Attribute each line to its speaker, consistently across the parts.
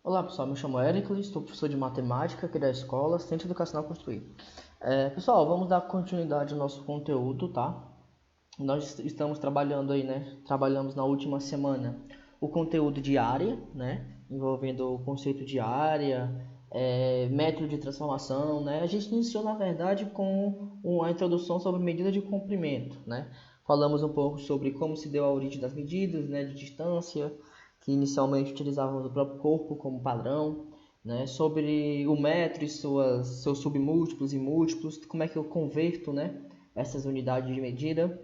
Speaker 1: Olá pessoal, me chamo Éricles, sou professor de matemática aqui da escola Centro Educacional Construir. Pessoal, vamos dar continuidade ao nosso conteúdo, tá? Nós estamos trabalhando aí, né? Trabalhamos na última semana o conteúdo de área, né? Envolvendo o conceito de área, método de transformação, né? A gente iniciou, na verdade, com a introdução sobre medida de comprimento, né? Falamos um pouco sobre como se deu a origem das medidas, né? De distância, que inicialmente utilizávamos o próprio corpo como padrão, né? Sobre o metro e seus submúltiplos e múltiplos, como é que eu converto, né? Essas unidades de medida.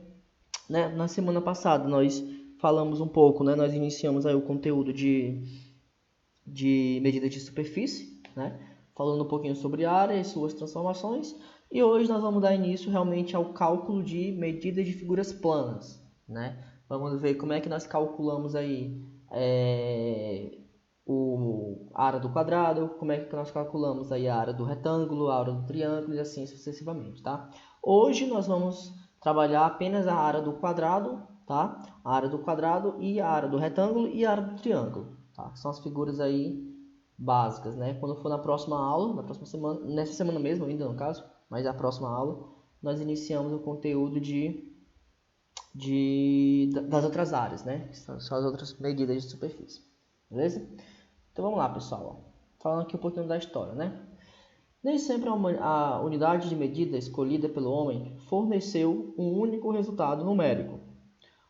Speaker 1: Né? Na semana passada nós falamos um pouco, né? Nós iniciamos aí o conteúdo de medida de superfície, né? Falando um pouquinho sobre área e suas transformações. E hoje nós vamos dar início realmente ao cálculo de medida de figuras planas, né? Vamos ver como é que nós calculamos aí a área do quadrado, como é que nós calculamos aí a área do retângulo, a área do triângulo e assim sucessivamente, tá? Hoje nós vamos trabalhar apenas a área do quadrado, tá? A área do quadrado e a área do retângulo e a área do triângulo, tá? São as figuras aí básicas, né? Quando for na próxima aula, na próxima semana, nessa semana mesmo ainda no caso, mas a próxima aula, nós iniciamos o conteúdo das outras áreas, né? Que são as outras medidas de superfície, beleza? Então vamos lá, pessoal. Falando aqui um pouquinho da história, né? Nem sempre a unidade de medida escolhida pelo homem forneceu um único resultado numérico.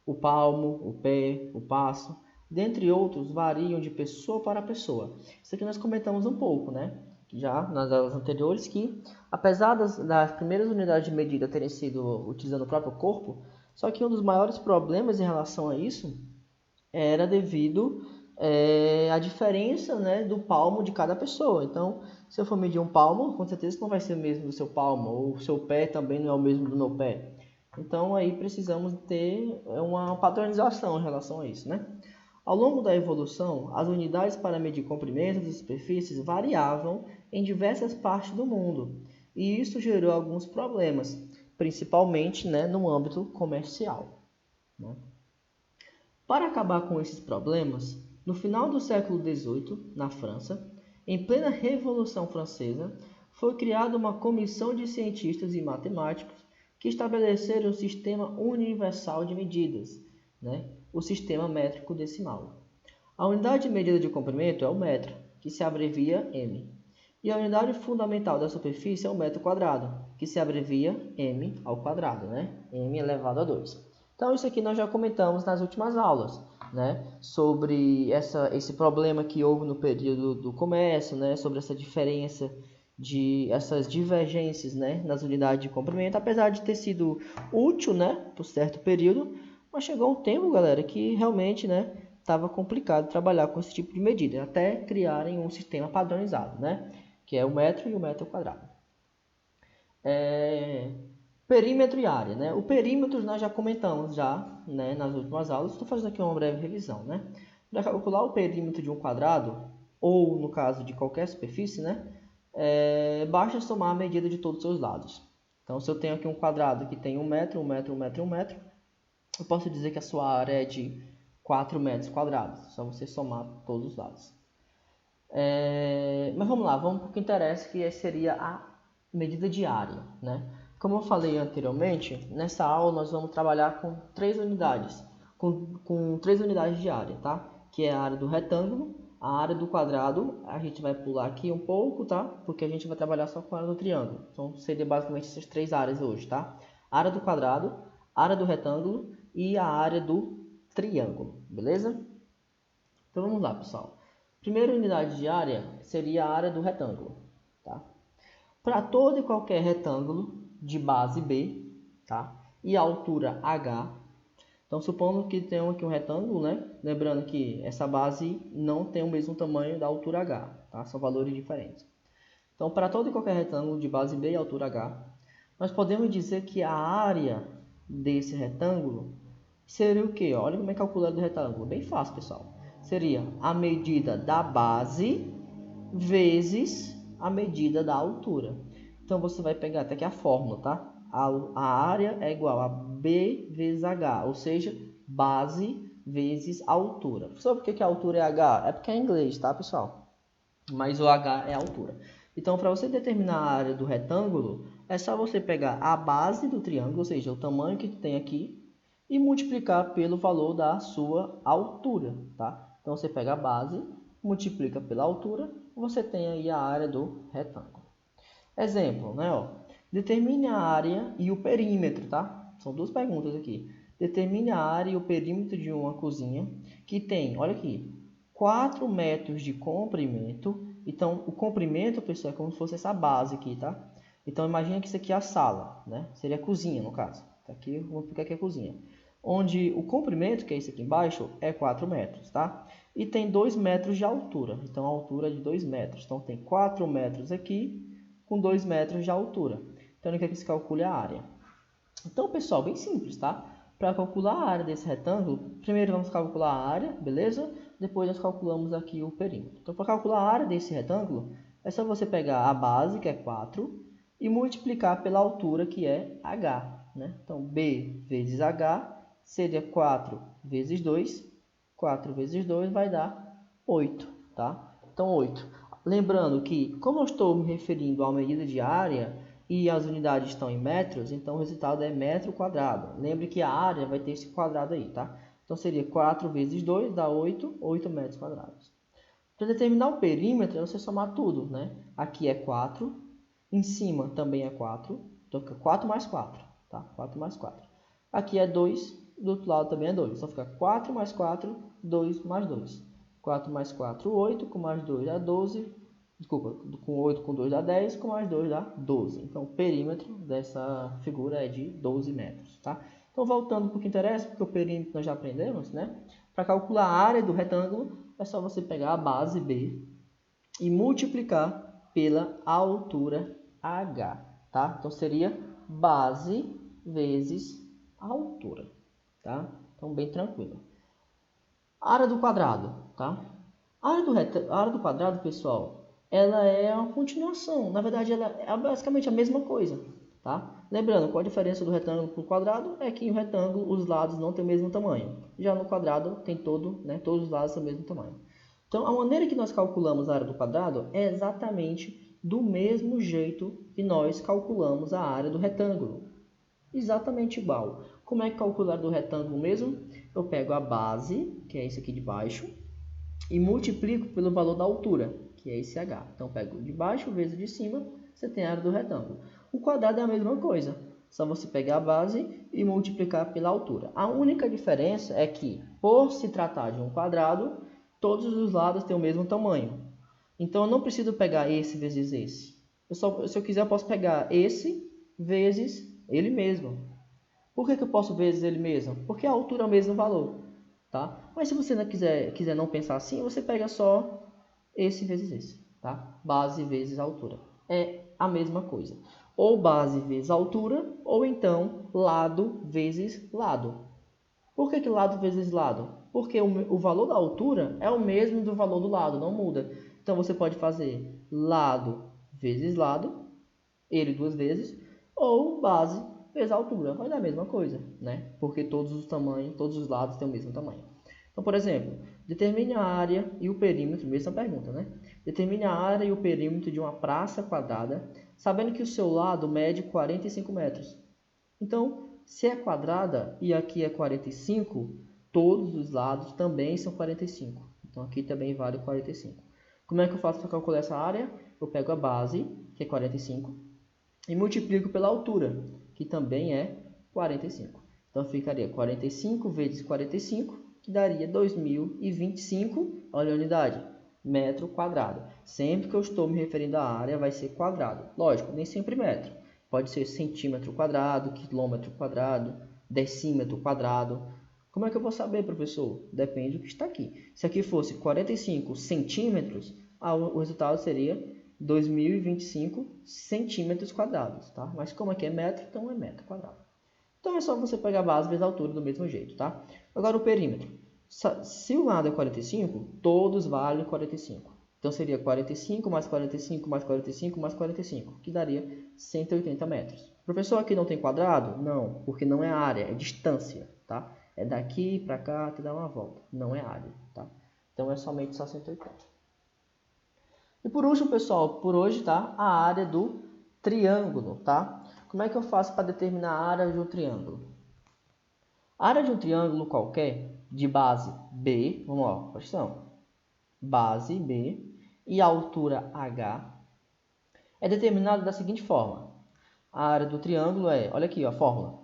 Speaker 1: O palmo, o pé, o passo, dentre outros, variam de pessoa para pessoa. Isso aqui nós comentamos um pouco, né? Já nas aulas anteriores, que apesar das primeiras unidades de medida terem sido utilizando o próprio corpo, só que um dos maiores problemas em relação a isso era devido à diferença, né, do palmo de cada pessoa. Então, se eu for medir um palmo, com certeza não vai ser o mesmo do seu palmo, ou o seu pé também não é o mesmo do meu pé. Então, aí precisamos ter uma padronização em relação a isso, né? Ao longo da evolução, as unidades para medir comprimentos e superfícies variavam em diversas partes do mundo, e isso gerou alguns problemas, principalmente, né, no âmbito comercial, né? Para acabar com esses problemas, no final do século XVIII, na França, em plena Revolução Francesa, foi criada uma comissão de cientistas e matemáticos que estabeleceram o sistema universal de medidas, né? O sistema métrico decimal. A unidade de medida de comprimento é o metro, que se abrevia m. E a unidade fundamental da superfície é o metro quadrado, que se abrevia m ao quadrado, né? M elevado a 2. Então, isso aqui nós já comentamos nas últimas aulas, né? Sobre esse problema que houve no período do comércio, né? Sobre essa diferença essas divergências, né? Nas unidades de comprimento, apesar de ter sido útil, né? Por certo período, mas chegou um tempo, galera, que realmente, né? Estava complicado trabalhar com esse tipo de medida, até criarem um sistema padronizado, né? Que é o metro e o metro quadrado. Perímetro e área, né? O perímetro nós já comentamos né, nas últimas aulas. Estou fazendo aqui uma breve revisão, né? Para calcular o perímetro de um quadrado, ou no caso de qualquer superfície, né? Basta somar a medida de todos os seus lados. Então, se eu tenho aqui um quadrado que tem 1 metro, 1 metro, 1 metro, 1 metro, eu posso dizer que a sua área é de 4 metros quadrados. Só você somar todos os lados. Mas vamos lá, vamos para o que interessa, que seria a medida de área, né? Como eu falei anteriormente, nessa aula nós vamos trabalhar com 3 unidades, com 3 unidades de área, tá? Que é a área do retângulo, a área do quadrado, a gente vai pular aqui um pouco, tá? Porque a gente vai trabalhar só com a área do triângulo. Então seria basicamente essas 3 áreas hoje, tá? A área do quadrado, a área do retângulo e a área do triângulo, beleza? Então vamos lá, pessoal. Primeira unidade de área seria a área do retângulo, tá? Para todo e qualquer retângulo de base B, tá? E altura h. Então, supondo que tenham aqui um retângulo, né? Lembrando que essa base não tem o mesmo tamanho da altura h, tá? São valores diferentes. Então, para todo e qualquer retângulo de base B e altura h, nós podemos dizer que a área desse retângulo seria o quê? Olha como é calculado o retângulo. Bem fácil, pessoal. Seria a medida da base vezes a medida da altura. Então, você vai pegar até aqui a fórmula, tá? A área é igual a B vezes H, ou seja, base vezes altura. Sabe por que a altura é H? É porque é em inglês, tá, pessoal? mas o H é a altura. Então, para você determinar a área do retângulo, é só você pegar a base do triângulo, ou seja, o tamanho que tem aqui, e multiplicar pelo valor da sua altura, tá? Então, você pega a base, multiplica pela altura, você tem aí a área do retângulo. Exemplo, né? Ó, determine a área e o perímetro, tá? São duas perguntas aqui. Determine a área e o perímetro de uma cozinha que tem, olha aqui, 4 metros de comprimento. Então, o comprimento, pessoal, é como se fosse essa base aqui, tá? Então, imagina que isso aqui é a sala, né? Seria a cozinha, no caso. Aqui, vamos explicar que é a cozinha. Onde o comprimento, que é esse aqui embaixo, é 4 metros, tá? E tem 2 metros de altura. Então, a altura é de 2 metros. Então, tem 4 metros aqui com 2 metros de altura. Então, ele quer que se calcule a área. Então, pessoal, bem simples, tá? Para calcular a área desse retângulo, primeiro vamos calcular a área, beleza? Depois nós calculamos aqui o perímetro. Então, para calcular a área desse retângulo, é só você pegar a base, que é 4, e multiplicar pela altura, que é h, né? Então, B vezes h seria 4 vezes 2. 4 vezes 2 vai dar 8, tá? Então, 8. Lembrando que, como eu estou me referindo à medida de área e as unidades estão em metros, então o resultado é metro quadrado. Lembre que a área vai ter esse quadrado aí, tá? Então, seria 4 vezes 2 dá 8, 8 metros quadrados. Para determinar o perímetro, é você somar tudo, né? Aqui é 4, em cima também é 4, então fica 4 mais 4, tá? 4 mais 4. Aqui é 2, do outro lado também é 2, então fica 4 mais 4, 2 mais 2. 4 mais 4, 8, com mais 2 dá 12, desculpa, com 8 com 2 dá 10, com mais 2 dá 12. Então, o perímetro dessa figura é de 12 metros, tá? Então, voltando para o que interessa, porque o perímetro nós já aprendemos, né? Para calcular a área do retângulo, é só você pegar a base B e multiplicar pela altura H, tá? Então, seria base vezes altura, tá? Então, bem tranquilo. Área do quadrado, tá? A área do quadrado, pessoal, ela é uma continuação. Na verdade, ela é basicamente a mesma coisa, tá? Lembrando, qual a diferença do retângulo para o quadrado? É que o retângulo, os lados não têm o mesmo tamanho. Já no quadrado, tem todos os lados têm o mesmo tamanho. Então, a maneira que nós calculamos a área do quadrado é exatamente do mesmo jeito que nós calculamos a área do retângulo. Exatamente igual. Como é que calcular do retângulo mesmo? Eu pego a base, que é esse aqui de baixo, e multiplico pelo valor da altura, que é esse h. Então, pego de baixo vezes de cima, você tem a área do retângulo. O quadrado é a mesma coisa. Só você pegar a base e multiplicar pela altura. A única diferença é que, por se tratar de um quadrado, todos os lados têm o mesmo tamanho. Então, eu não preciso pegar esse vezes esse. Se eu quiser, eu posso pegar esse vezes ele mesmo. Por que eu posso vezes ele mesmo? Porque a altura é o mesmo valor, tá? Mas se você não quiser não pensar assim, você pega só esse vezes esse, tá? Base vezes altura. É a mesma coisa. Ou base vezes altura, ou então lado vezes lado. Por que lado vezes lado? Porque o valor da altura é o mesmo do valor do lado, não muda. Então, você pode fazer lado vezes lado, ele duas vezes, ou base vezes altura, vai dar a mesma coisa, né? Porque todos os tamanhos, todos os lados têm o mesmo tamanho. Então, por exemplo, determine a área e o perímetro, mesma pergunta, né? Determine a área e o perímetro de uma praça quadrada, sabendo que o seu lado mede 45 metros. Então, se é quadrada e aqui é 45, todos os lados também são 45. Então, aqui também vale 45. Como é que eu faço para calcular essa área? Eu pego a base, que é 45, e multiplico pela altura, que também é 45. Então, ficaria 45 vezes 45, que daria 2025, olha a unidade, metro quadrado. Sempre que eu estou me referindo à área, vai ser quadrado. Lógico, nem sempre metro. Pode ser centímetro quadrado, quilômetro quadrado, decímetro quadrado. Como é que eu vou saber, professor? Depende do que está aqui. Se aqui fosse 45 centímetros, o resultado seria 2025 centímetros quadrados, tá? Mas como aqui é metro, então é metro quadrado. Então é só você pegar a base vezes a altura do mesmo jeito, tá? Agora o perímetro. Se o lado é 45, todos valem 45. Então seria 45 mais 45 mais 45 mais 45, que daria 180 metros. Professor, aqui não tem quadrado? Não, porque não é área, é distância, tá? É daqui para cá até dar uma volta, não é área, tá? Então é somente só 180. E por último, pessoal, por hoje, tá? A área do triângulo, tá? Como é que eu faço para determinar a área de um triângulo? A área de um triângulo qualquer, de base B, vamos lá, questão. Base B e altura H é determinada da seguinte forma. A área do triângulo é, olha aqui, ó, a fórmula.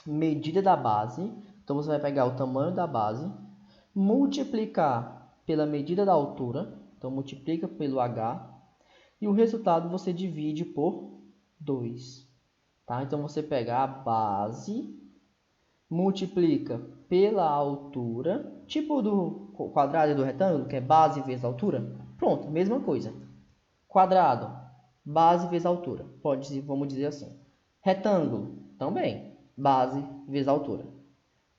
Speaker 1: Medida da base, então você vai pegar o tamanho da base, multiplicar pela medida da altura, então multiplica pelo H, e o resultado você divide por 2. Tá? Então você pega a base, multiplica pela altura, tipo do quadrado e do retângulo, que é base vezes altura. Pronto, mesma coisa. Quadrado, base vezes altura. Vamos dizer assim. Retângulo, também, base vezes altura.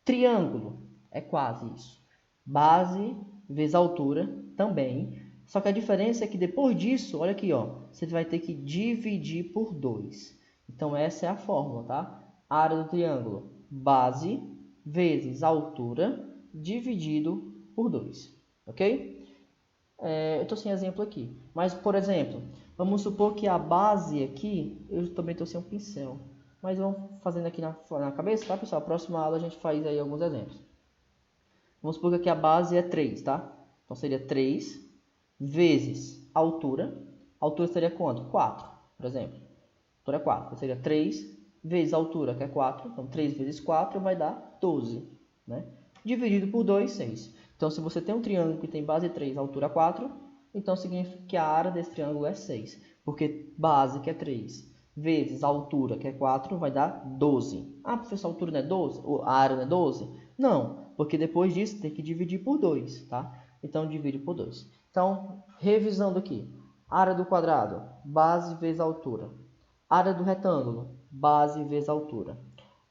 Speaker 1: Triângulo, é quase isso. Base vezes altura, também. Só que a diferença é que depois disso, olha aqui, ó, você vai ter que dividir por 2. Então, essa é a fórmula, tá? A área do triângulo, base vezes altura, dividido por 2. Ok? Eu estou sem exemplo aqui. Mas, por exemplo, vamos supor que a base aqui, eu também estou sem um pincel. Mas vamos fazendo aqui na cabeça, tá, pessoal? A próxima aula a gente faz aí alguns exemplos. Vamos supor que aqui a base é 3, tá? Então, seria 3 vezes a altura. A altura seria quanto? 4, por exemplo. A altura é 4. Então, seria 3 vezes a altura, que é 4. Então, 3 vezes 4 vai dar 12, né? Dividido por 2, 6. Então, se você tem um triângulo que tem base 3, altura 4, então significa que a área desse triângulo é 6. Porque base, que é 3, vezes a altura, que é 4, vai dar 12. Ah, professor, a altura não é 12? A área não é 12? Não, porque depois disso tem que dividir por 2, tá? Então, divide por 2. Então, revisando aqui. Área do quadrado, base vezes altura. Área do retângulo, base vezes altura.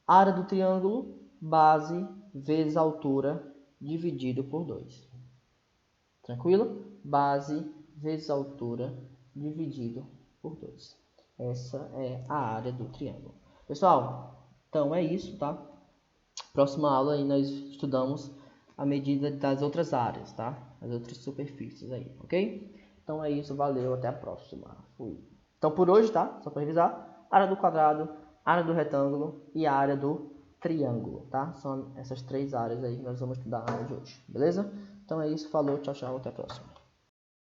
Speaker 1: Área do triângulo, base vezes altura, dividido por 2. Tranquilo? Base vezes altura, dividido por 2. Essa é a área do triângulo. Pessoal, então é isso, tá? Próxima aula aí nós estudamos a medida das outras áreas, tá? As outras superfícies aí, ok? Então é isso, valeu, até a próxima. Fui. Então por hoje, tá? Só para revisar, área do quadrado, área do retângulo e a área do triângulo, tá? São essas três áreas aí que nós vamos estudar na aula de hoje, beleza? Então é isso, falou, tchau, tchau, até a próxima.